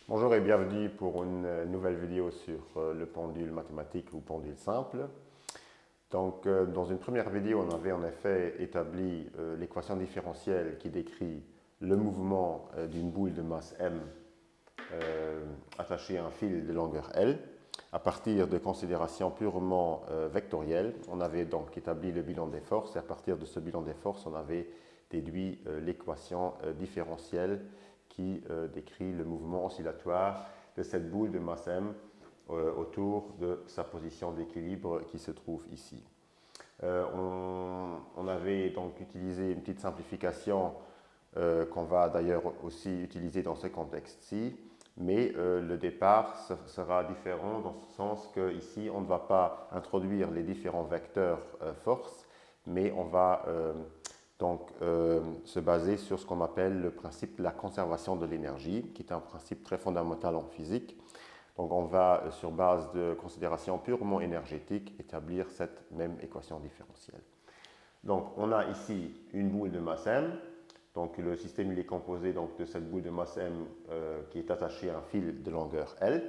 Bonjour et bienvenue pour une nouvelle vidéo sur le pendule mathématique ou pendule simple. Donc, dans une première vidéo, on avait en effet établi l'équation différentielle qui décrit le mouvement d'une boule de masse m attachée à un fil de longueur L à partir de considérations purement vectorielles. On avait donc établi le bilan des forces et à partir de ce bilan des forces, on avait déduit l'équation différentielle qui décrit le mouvement oscillatoire de cette boule de masse m autour de sa position d'équilibre qui se trouve ici. On avait donc utilisé une petite simplification qu'on va d'ailleurs aussi utiliser dans ce contexte-ci, mais le départ sera différent dans ce sens qu'ici, on ne va pas introduire les différents vecteurs force, mais on va donc se baser sur ce qu'on appelle le principe de la conservation de l'énergie, qui est un principe très fondamental en physique. Donc on va, sur base de considérations purement énergétiques, établir cette même équation différentielle. Donc on a ici une boule de masse m. Donc le système il est composé donc, de cette boule de masse m qui est attachée à un fil de longueur L.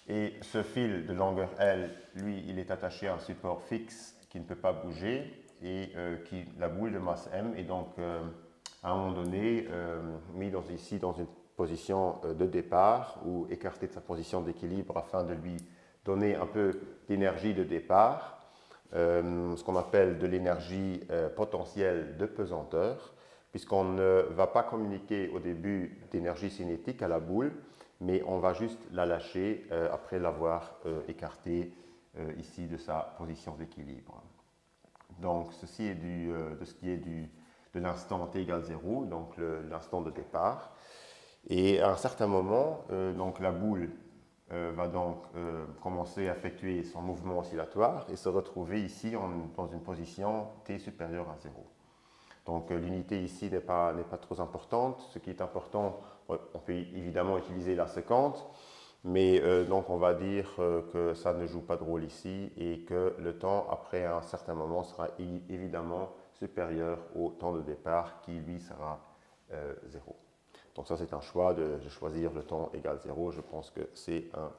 Et ce fil de longueur L, lui, il est attaché à un support fixe qui ne peut pas bouger et la boule de masse m est donc à un moment donné mis ici dans une position de départ ou écarté de sa position d'équilibre afin de lui donner un peu d'énergie de départ. Ce qu'on appelle de l'énergie potentielle de pesanteur, puisqu'on ne va pas communiquer au début d'énergie cinétique à la boule, mais on va juste la lâcher après l'avoir écartée ici de sa position d'équilibre. Donc ceci est de ce qui est de l'instant t égale 0, donc l'instant de départ. Et à un certain moment, donc la boule va donc commencer à effectuer son mouvement oscillatoire et se retrouver ici dans une position t supérieure à 0. Donc l'unité ici n'est pas trop importante. Ce qui est important, on peut évidemment utiliser la séquente, mais donc on va dire que ça ne joue pas de rôle ici et que le temps après un certain moment sera évidemment supérieur au temps de départ qui lui sera 0. Donc ça c'est un choix de choisir le temps égal 0. Je pense que c'est un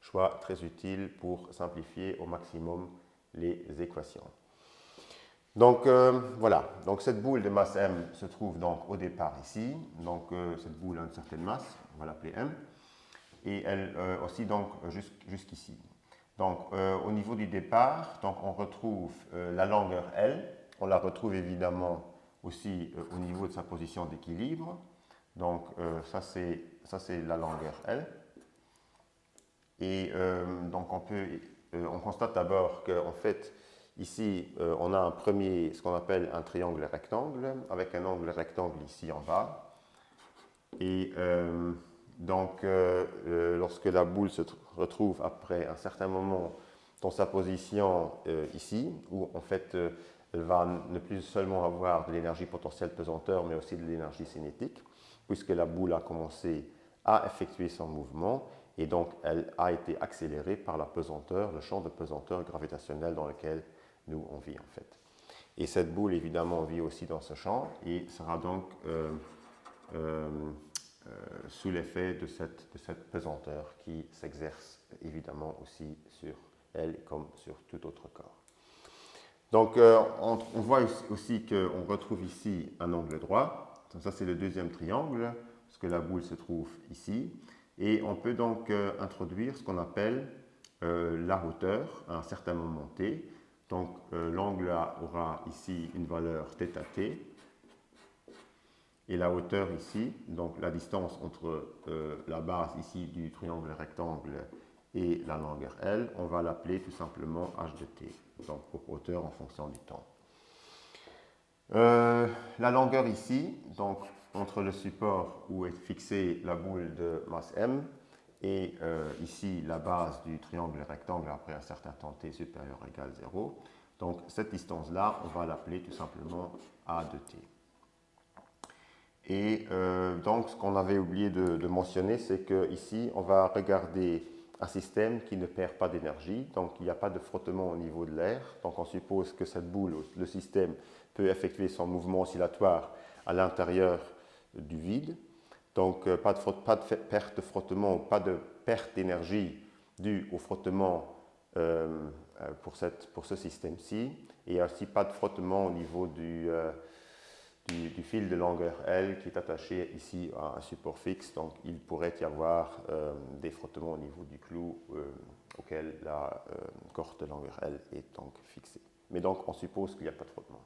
choix très utile pour simplifier au maximum les équations. Donc voilà, donc cette boule de masse m se trouve donc au départ ici. Donc cette boule a une certaine masse, on va l'appeler m, et elle aussi donc jusqu'ici. Donc au niveau du départ, donc, on retrouve la longueur L. On la retrouve évidemment aussi au niveau de sa position d'équilibre. Donc ça c'est la longueur L. Et donc on constate d'abord qu'en fait, ici, on a ce qu'on appelle un triangle rectangle, avec un angle rectangle ici en bas. Et donc, lorsque la boule se retrouve après un certain moment dans sa position ici, où en fait, elle va ne plus seulement avoir de l'énergie potentielle pesanteur, mais aussi de l'énergie cinétique, puisque la boule a commencé à effectuer son mouvement, et donc elle a été accélérée par la pesanteur, le champ de pesanteur gravitationnel dans lequel nous on vit en fait. Et cette boule évidemment vit aussi dans ce champ et sera donc sous l'effet de cette pesanteur qui s'exerce évidemment aussi sur elle comme sur tout autre corps. Donc on voit aussi qu'on retrouve ici un angle droit. Donc, ça c'est le deuxième triangle, parce que la boule se trouve ici. Et on peut donc introduire ce qu'on appelle la hauteur à un certain moment t. Donc l'angle aura ici une valeur θt. Et la hauteur ici, donc la distance entre la base ici du triangle rectangle et la longueur L, on va l'appeler tout simplement h de t, donc pour hauteur en fonction du temps. La longueur ici, donc entre le support où est fixée la boule de masse m et ici la base du triangle rectangle après un certain temps t supérieur ou égal 0, donc cette distance-là, on va l'appeler tout simplement a de t. Et donc, ce qu'on avait oublié de mentionner, c'est qu'ici, on va regarder un système qui ne perd pas d'énergie. Donc, il n'y a pas de frottement au niveau de l'air. Donc, on suppose que cette boule, le système, peut effectuer son mouvement oscillatoire à l'intérieur du vide. Donc, pas de perte de frottement ou pas de perte d'énergie due au frottement pour ce système-ci. Et il n'y a aussi pas de frottement au niveau du fil de longueur L qui est attaché ici à un support fixe. Donc, il pourrait y avoir des frottements au niveau du clou auquel la corde de longueur L est donc fixée. Mais donc, on suppose qu'il n'y a pas de frottement.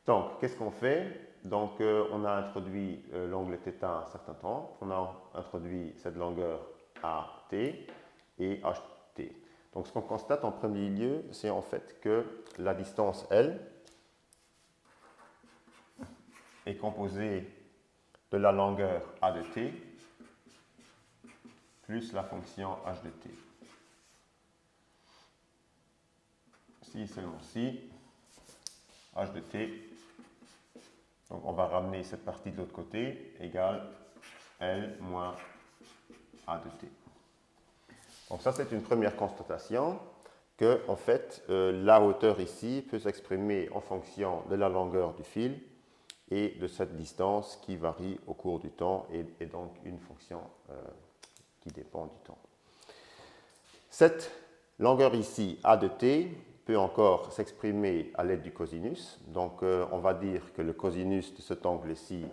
Donc, qu'est-ce qu'on fait? Donc, on a introduit l'angle θ à un certain temps. On a introduit cette longueur AT et HT. Donc, ce qu'on constate en premier lieu, c'est en fait que la distance L est composée de la longueur A de t plus la fonction h de t. Si seulement si, h de t, donc on va ramener cette partie de l'autre côté, égale L moins A de t. Donc ça, c'est une première constatation que, en fait, la hauteur ici peut s'exprimer en fonction de la longueur du fil et de cette distance qui varie au cours du temps et donc une fonction qui dépend du temps. Cette longueur ici, A de t, peut encore s'exprimer à l'aide du cosinus. Donc, on va dire que le cosinus de cet angle-ci,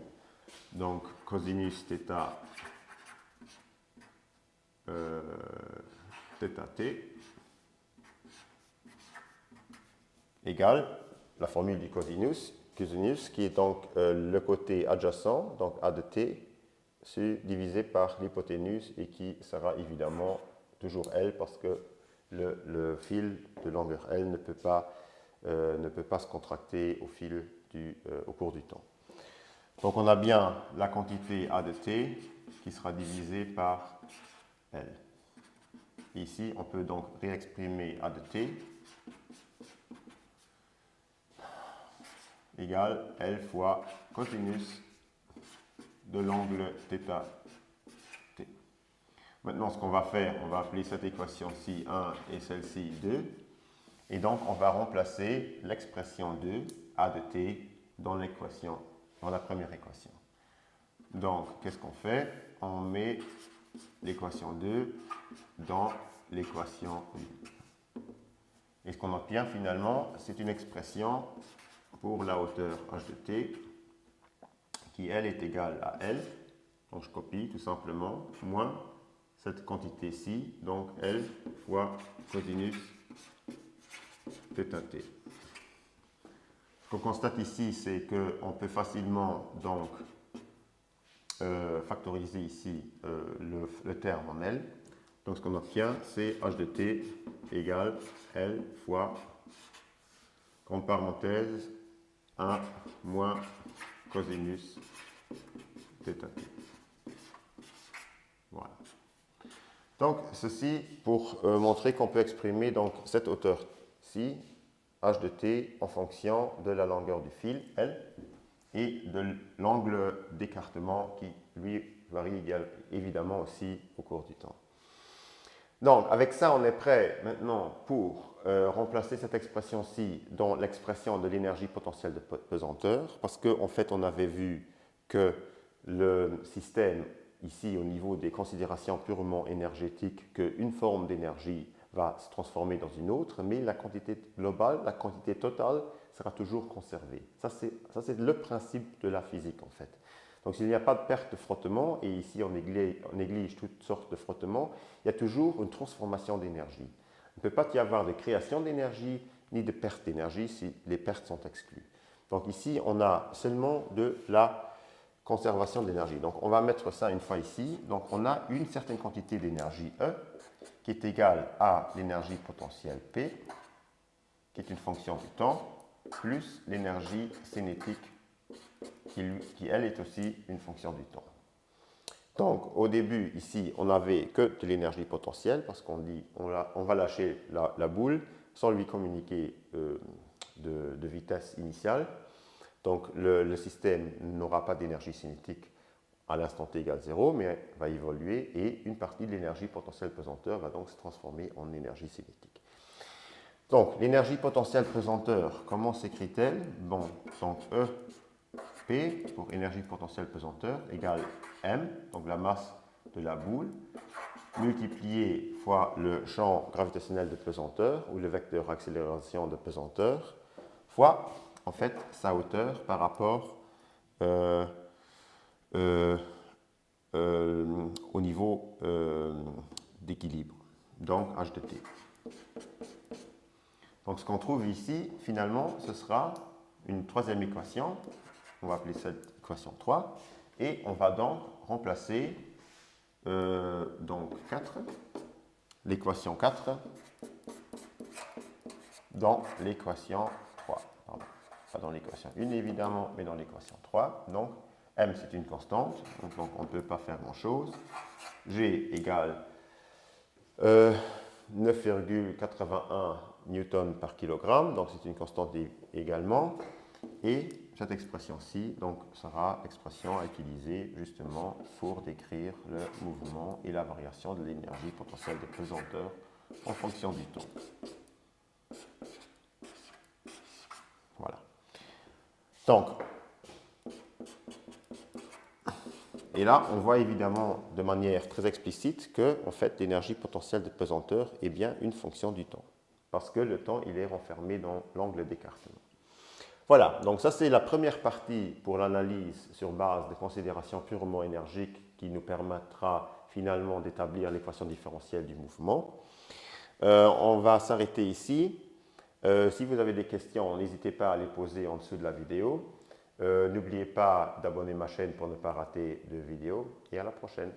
donc cosinus θ θt, égale la formule du cosinus qui est donc le côté adjacent, donc A de t, divisé par l'hypoténuse et qui sera évidemment toujours L parce que le fil de longueur L ne peut pas se contracter au cours du temps. Donc on a bien la quantité A de t qui sera divisée par L. Ici, on peut donc réexprimer A de t égale L fois cosinus de l'angle θ. Maintenant, ce qu'on va faire, on va appeler cette équation-ci 1 et celle-ci 2. Et donc, on va remplacer l'expression 2, A de t, dans la première équation. Donc, qu'est-ce qu'on fait? On met l'équation 2 dans l'équation 1. Et ce qu'on obtient finalement, c'est une expression pour la hauteur h de t, qui, elle, est égale à L. Donc, je copie tout simplement, moins cette quantité-ci, donc L fois cosinus θt. Ce qu'on constate ici, c'est qu'on peut facilement donc factoriser ici le terme en L. Donc ce qu'on obtient, c'est h de t égale L fois, entre parenthèses, 1 moins cosinus θt. Voilà. Donc, ceci pour montrer qu'on peut exprimer donc, cette hauteur-ci, h de t, en fonction de la longueur du fil, L, et de l'angle d'écartement qui, lui, varie évidemment aussi au cours du temps. Donc, avec ça, on est prêt maintenant pour remplacer cette expression-ci dans l'expression de l'énergie potentielle de pesanteur, parce qu'en fait, on avait vu que le système ici au niveau des considérations purement énergétiques qu'une forme d'énergie va se transformer dans une autre, mais la quantité globale, la quantité totale sera toujours conservée. Ça, c'est le principe de la physique en fait. Donc s'il n'y a pas de perte de frottement, et ici on néglige toutes sortes de frottements, il y a toujours une transformation d'énergie. Il ne peut pas y avoir de création d'énergie ni de perte d'énergie si les pertes sont exclues. Donc ici on a seulement de la conservation d'énergie. Donc on va mettre ça une fois ici. Donc on a une certaine quantité d'énergie E qui est égale à l'énergie potentielle P, qui est une fonction du temps, plus l'énergie cinétique qui elle est aussi une fonction du temps. Donc au début ici on n'avait que de l'énergie potentielle parce qu'on dit on va lâcher la boule sans lui communiquer de vitesse initiale. Donc le système n'aura pas d'énergie cinétique à l'instant t égale 0, mais va évoluer et une partie de l'énergie potentielle pesanteur va donc se transformer en énergie cinétique. Donc l'énergie potentielle pesanteur, comment s'écrit-elle? Bon, donc E P pour énergie potentielle pesanteur égale M, donc la masse de la boule, multiplié fois le champ gravitationnel de pesanteur ou le vecteur accélération de pesanteur, fois en fait sa hauteur par rapport au niveau d'équilibre, donc h de t. Donc ce qu'on trouve ici, finalement, ce sera une troisième équation, on va appeler cette équation 3, et on va donc remplacer donc 4, l'équation 4 dans l'équation 3. Pardon. Pas dans l'équation 1 évidemment, mais dans l'équation 3. Donc M c'est une constante, donc on ne peut pas faire grand chose. G égale 9,81 newton par kilogramme, donc c'est une constante également. Et cette expression-ci sera l'expression à utiliser justement pour décrire le mouvement et la variation de l'énergie potentielle de pesanteur en fonction du temps. Voilà. Donc, et là, on voit évidemment de manière très explicite que en fait, l'énergie potentielle de pesanteur est bien une fonction du temps, parce que le temps il est renfermé dans l'angle d'écartement. Voilà, donc ça c'est la première partie pour l'analyse sur base de considérations purement énergiques qui nous permettra finalement d'établir l'équation différentielle du mouvement. On va s'arrêter ici. Si vous avez des questions, n'hésitez pas à les poser en dessous de la vidéo. N'oubliez pas d'abonner ma chaîne pour ne pas rater de vidéos et à la prochaine.